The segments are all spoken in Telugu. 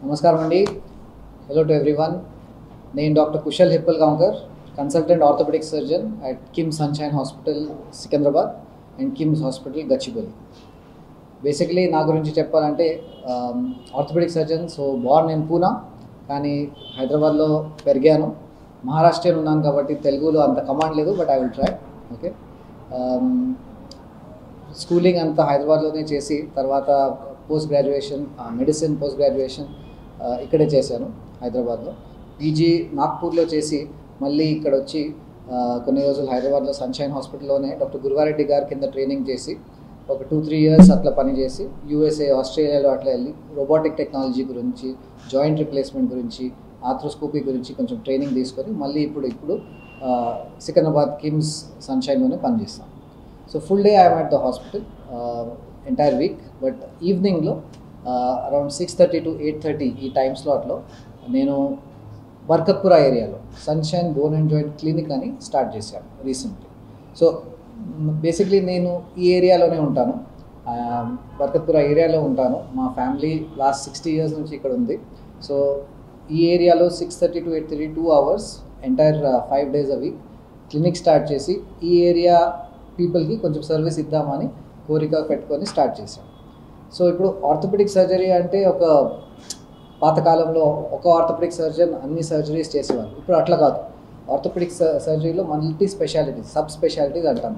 నమస్కారం అండి. Hello to everyone. నేను doctor Kushal Hippalgaonkar, consultant orthopaedic surgeon at KIMS Sunshine hospital Secunderabad and KIMS hospital Gachibowli. Basically నా గురించి చెప్పాలంటే orthopaedic surgeon. So born in Poona, కానీ హైదరాబాద్లో పెరిగాను. మహారాష్ట్రలో ఉన్నాను కాబట్టి తెలుగులో అంత కమాండ్ లేదు, but I will try. Okay, schooling అంతా హైదరాబాద్లోనే చేసి తర్వాత post graduation medicine post graduation ఇక్కడే చేశాను హైదరాబాద్లో. పీజీ నాగ్పూర్లో చేసి మళ్ళీ ఇక్కడ వచ్చి కొన్ని రోజులు హైదరాబాద్లో సన్షైన్ హాస్పిటల్లోనే డాక్టర్ గురువారెడ్డి గారి కింద ట్రైనింగ్ చేసి ఒక 2-3 years అట్లా పనిచేసి యూఎస్ఏ ఆస్ట్రేలియాలో అట్లా వెళ్ళి రోబోటిక్ టెక్నాలజీ గురించి, జాయింట్ రిప్లేస్మెంట్ గురించి, ఆర్థ్రోస్కోపీ గురించి కొంచెం ట్రైనింగ్ తీసుకొని మళ్ళీ ఇప్పుడు సికింద్రాబాద్ కిమ్స్ సన్షైన్లోనే పనిచేస్తాను. So full day I'm at the hospital entire week. But ఈవినింగ్లో అరౌండ్ 6:30 to 8:30 ఈ టైం స్లాట్లో నేను బర్కత్పురా ఏరియాలో Sunshine bone and joint clinic అని స్టార్ట్ చేశాను రీసెంట్లీ. సో బేసిక్లీ నేను ఈ ఏరియాలోనే ఉంటాను, బర్కత్పురా ఏరియాలో ఉంటాను. మా ఫ్యామిలీ లాస్ట్ 60 years నుంచి ఇక్కడ ఉంది. సో ఈ ఏరియాలో 6:30 to 8:30 2 hours entire 5 days a week clinic start చేసి ఈ ఏరియా పీపుల్కి కొంచెం సర్వీస్ ఇద్దామని కోరిక పెట్టుకొని స్టార్ట్ చేశాం. సో ఇప్పుడు ఆర్థోపెడిక్ సర్జరీ అంటే ఒక పాతకాలంలో ఒక ఆర్థోపెడిక్ సర్జన్ అన్ని సర్జరీస్ చేసేవాళ్ళు. ఇప్పుడు అట్లా కాదు. ఆర్థోపెడిక్ సర్జరీలో మల్టీ స్పెషాలిటీస్, సబ్ స్పెషాలిటీస్ అంటాం.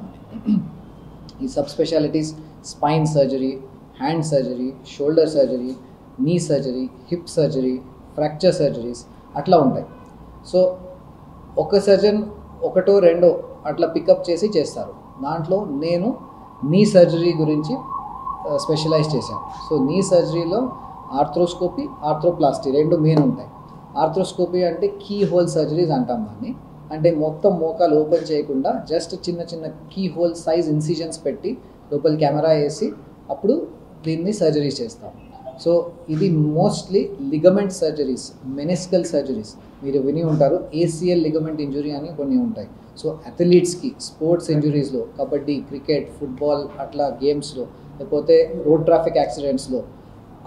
ఈ sub specialities spine surgery, hand surgery, shoulder surgery, knee surgery, hip surgery, fracture surgeries అట్లా ఉంటాయి. సో ఒక సర్జన్ ఒకటో రెండో అట్లా పికప్ చేసి చేస్తారు. దాంట్లో నేను నీ సర్జరీ గురించి స్పెషలైజ్ చేశాను. సో నీ సర్జరీలో ఆర్థ్రోస్కోపీ, ఆర్థ్రోప్లాస్టీ రెండు మెయిన్ ఉంటాయి. ఆర్థ్రోస్కోపీ అంటే కీ హోల్ సర్జరీస్ అంటాం దాన్ని. అంటే మొత్తం మోకాలు ఓపెన్ చేయకుండా జస్ట్ చిన్న చిన్న కీ హోల్ సైజ్ ఇన్సిజన్స్ పెట్టి లోపల కెమెరా వేసి అప్పుడు దీన్ని సర్జరీ చేస్తాం. సో ఇది mostly ligament surgeries, meniscal surgeries మీరు విని ఉంటారు. ఏసీఎల్ లిగమెంట్ ఇంజురీ అని కొన్ని ఉంటాయి. సో అథ్లీట్స్కి స్పోర్ట్స్ ఇంజురీస్లో, కబడ్డీ, క్రికెట్, ఫుట్బాల్ అట్లా గేమ్స్లో, లేకపోతే రోడ్ ట్రాఫిక్ యాక్సిడెంట్స్లో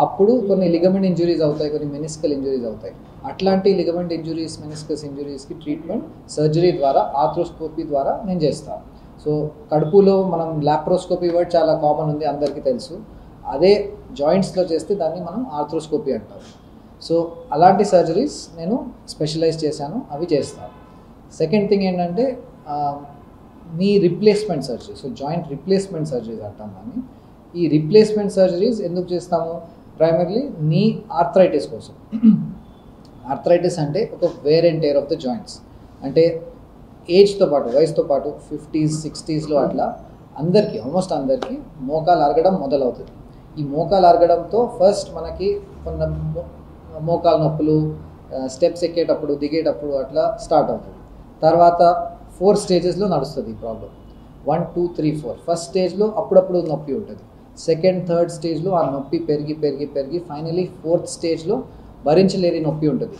అప్పుడు కొన్ని లిగమెంట్ ఇంజురీస్ అవుతాయి, కొన్ని మెనిస్కల్ ఇంజురీస్ అవుతాయి. అట్లాంటి లిగమెంట్ ఇంజురీస్, మెనిస్కస్ ఇంజురీస్కి ట్రీట్మెంట్ సర్జరీ ద్వారా, ఆర్థ్రోస్కోపీ ద్వారా నేను చేస్తాను. సో కడుపులో మనం లాప్రోస్కోపీ వర్డ్ చాలా కామన్ ఉంది, అందరికీ తెలుసు. అదే జాయింట్స్లో చేస్తే దాన్ని మనం ఆర్థ్రోస్కోపీ అంటారు. సో అలాంటి సర్జరీస్ నేను స్పెషలైజ్ చేశాను, అవి చేస్తాను. సెకండ్ థింగ్ ఏంటంటే knee replacement surgery. So joint replacement surgeries అంటాం దాన్ని. ఈ రిప్లేస్మెంట్ సర్జరీస్ ఎందుకు చేస్తాము? ప్రైమర్లీ నీ ఆర్థరైటిస్ కోసం. ఆర్థరైటిస్ అంటే ఒక wear and tear of the joints. అంటే ఏజ్తో పాటు, వయసుతో పాటు 50s 60sలో అట్లా అందరికీ, ఆల్మోస్ట్ అందరికీ మోకాలు అరగడం మొదలవుతుంది. ఈ మోకాలు అరగడంతో ఫస్ట్ మనకి కొన్ని మోకాలు నొప్పులు, స్టెప్స్ ఎక్కేటప్పుడు, దిగేటప్పుడు అట్లా స్టార్ట్ అవుతుంది. తర్వాత 4 stagesలో నడుస్తుంది ఈ ప్రాబ్లం. 1, 2, 3, 4. ఫస్ట్ స్టేజ్లో అప్పుడప్పుడు నొప్పి ఉంటుంది. సెకండ్, థర్డ్ స్టేజ్లో ఆ నొప్పి పెరిగి పెరిగి పెరిగి ఫైనలీ 4th స్టేజ్లో భరించలేని నొప్పి ఉంటుంది.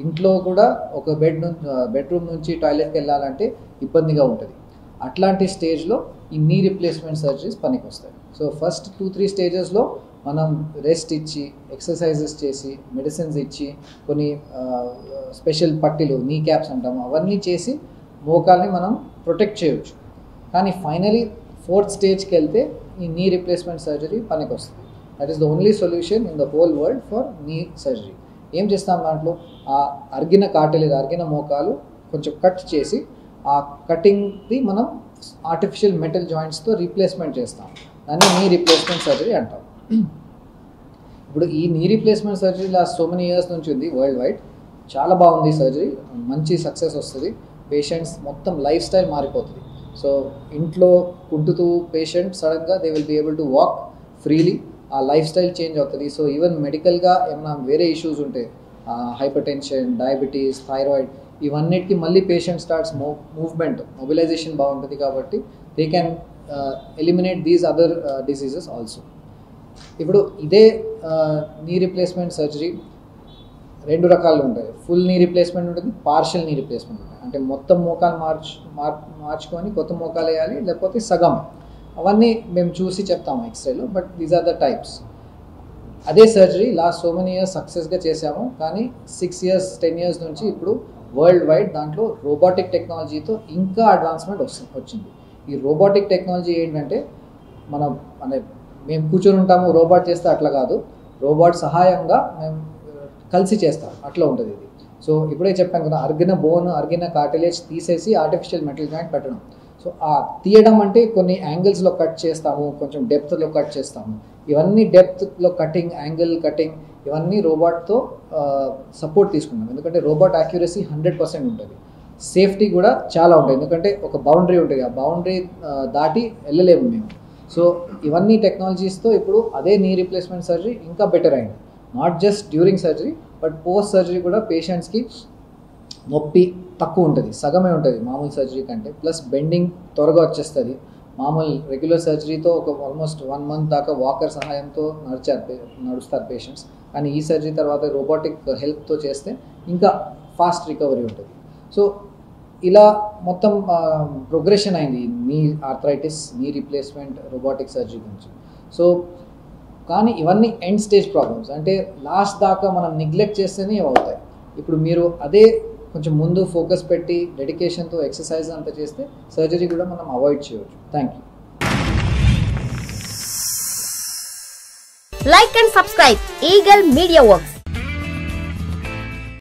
ఇంట్లో కూడా ఒక బెడ్రూమ్ నుంచి టాయిలెట్కి వెళ్ళాలంటే ఇబ్బందిగా ఉంటుంది. అట్లాంటి స్టేజ్లో ఈ నీ రిప్లేస్మెంట్ సర్జరీస్ పనికి వస్తాయి. సో ఫస్ట్ 2-3 stagesలో మనం రెస్ట్ ఇచ్చి, ఎక్సర్సైజెస్ చేసి, మెడిసిన్స్ ఇచ్చి, కొన్ని స్పెషల్ పట్టీలు, నీ క్యాప్స్ అంటాము, అవన్నీ చేసి మోకాల్ని మనం ప్రొటెక్ట్ చేయవచ్చు. కానీ ఫైనలీ 4th స్టేజ్కి వెళ్తే ఈ నీ రిప్లేస్మెంట్ సర్జరీ పనికి వస్తుంది. That is the only solution in the whole world for నీ సర్జరీ. ఏం చేస్తాం దాంట్లో? ఆ అరిగిన కాటేజ్, అరిగిన మోకాలు కొంచెం కట్ చేసి ఆ కటింగ్ది మనం ఆర్టిఫిషియల్ మెటల్ జాయింట్స్తో రీప్లేస్మెంట్ చేస్తాం. దాన్ని నీ రీప్లేస్మెంట్ సర్జరీ అంటాం. ఇప్పుడు ఈ knee replacement surgery last so many years నుంచి ఉంది వరల్డ్ వైడ్. చాలా బాగుంది సర్జరీ, మంచి సక్సెస్ వస్తుంది. పేషెంట్స్ మొత్తం లైఫ్ స్టైల్ మారిపోతుంది. సో ఇంట్లో కుంటుతూ పేషెంట్ సడన్గా they will be able to walk freely. ఆ లైఫ్ స్టైల్ చేంజ్ అవుతుంది. సో ఈవెన్ మెడికల్గా ఏమైనా వేరే ఇష్యూస్ ఉంటే, హైపర్ టెన్షన్, డయాబెటీస్, థైరాయిడ్, ఇవన్నిటికీ మళ్ళీ పేషెంట్ స్టార్ట్స్ మూవ్మెంట్, మొబిలైజేషన్ బాగుంటుంది. కాబట్టి they can eliminate these other diseases also. ఇప్పుడు ఇదే నీ రిప్లేస్మెంట్ సర్జరీ 2 రకాలు ఉంటాయి. ఫుల్ నీ రిప్లేస్మెంట్ ఉంటుంది, పార్షియల్ నీ రిప్లేస్మెంట్ ఉంటుంది. అంటే మొత్తం మోకాలు మార్చుకొని కొత్త మోకాలు వేయాలి, లేకపోతే సగం. అవన్నీ మేము చూసి చెప్తాము ఎక్స్రేలో. But these are the types. అదే surgery last so many years సక్సెస్గా చేసాము. కానీ 6 years 10 years నుంచి ఇప్పుడు వరల్డ్ వైడ్ దాంట్లో రోబోటిక్ టెక్నాలజీతో ఇంకా అడ్వాన్స్మెంట్ వచ్చింది. ఈ రోబోటిక్ టెక్నాలజీ ఏంటంటే మేము కూర్చొని ఉంటాము, రోబోట్ చేస్తే అట్లా కాదు, రోబోట్ సహాయంగా మేము కలిసి చేస్తాం, అట్లా ఉంటుంది ఇది. సో ఇప్పుడే చెప్పాను కదా, అరిగిన బోన్ అరిగిన కార్టిలేజ్ తీసేసి ఆర్టిఫిషియల్ మెటల్ జాయింట్ పెట్టడం. సో ఆ తీయడం అంటే కొన్ని యాంగిల్స్లో కట్ చేస్తాము, కొంచెం డెప్త్లో కట్ చేస్తాము. ఇవన్నీ డెప్త్లో కటింగ్, యాంగిల్ కటింగ్, ఇవన్నీ రోబోట్తో సపోర్ట్ తీసుకున్నాం. ఎందుకంటే రోబోట్ యాక్యురసీ 100% ఉంటుంది, సేఫ్టీ కూడా చాలా ఉంటుంది. ఎందుకంటే ఒక బౌండరీ ఉంటుంది, ఆ బౌండరీ దాటి వెళ్ళలేము మేము. సో ఇవన్నీ టెక్నాలజీస్తో ఇప్పుడు అదే నీ రీప్లేస్మెంట్ సర్జరీ ఇంకా బెటర్ అయింది. Not just during surgery but post surgery కూడా పేషెంట్స్కి నొప్పి తక్కువ ఉంటుంది, సగమే ఉంటుంది మామూలు సర్జరీ కంటే. ప్లస్ బెండింగ్ త్వరగా వచ్చేస్తుంది. మామూలు రెగ్యులర్ సర్జరీతో ఒక ఆల్మోస్ట్ 1 month దాకా వాకర్ సహాయంతో నడుస్తారు పేషెంట్స్. కానీ ఈ సర్జరీ తర్వాత రోబోటిక్ హెల్ప్తో చేస్తే ఇంకా ఫాస్ట్ రికవరీ ఉంటుంది. సో ఇలా మొత్తం ప్రోగ్రెషన్ అయింది నీ arthritis, knee replacement, robotic surgery గురించి. సో కానీ ఇవన్నీ ఎండ్ స్టేజ్ ప్రాబ్లమ్స్, అంటే లాస్ట్ దాకా మనం నెగ్లెక్ట్ చేస్తేనే అవుతాయి. ఇప్పుడు మీరు అదే కొంచెం ముందు ఫోకస్ పెట్టి డెడికేషన్తో ఎక్సర్సైజ్ అంతా చేస్తే సర్జరీ కూడా మనం అవాయిడ్ చేయవచ్చు. Thank you. Like and subscribe Eagle Media Works.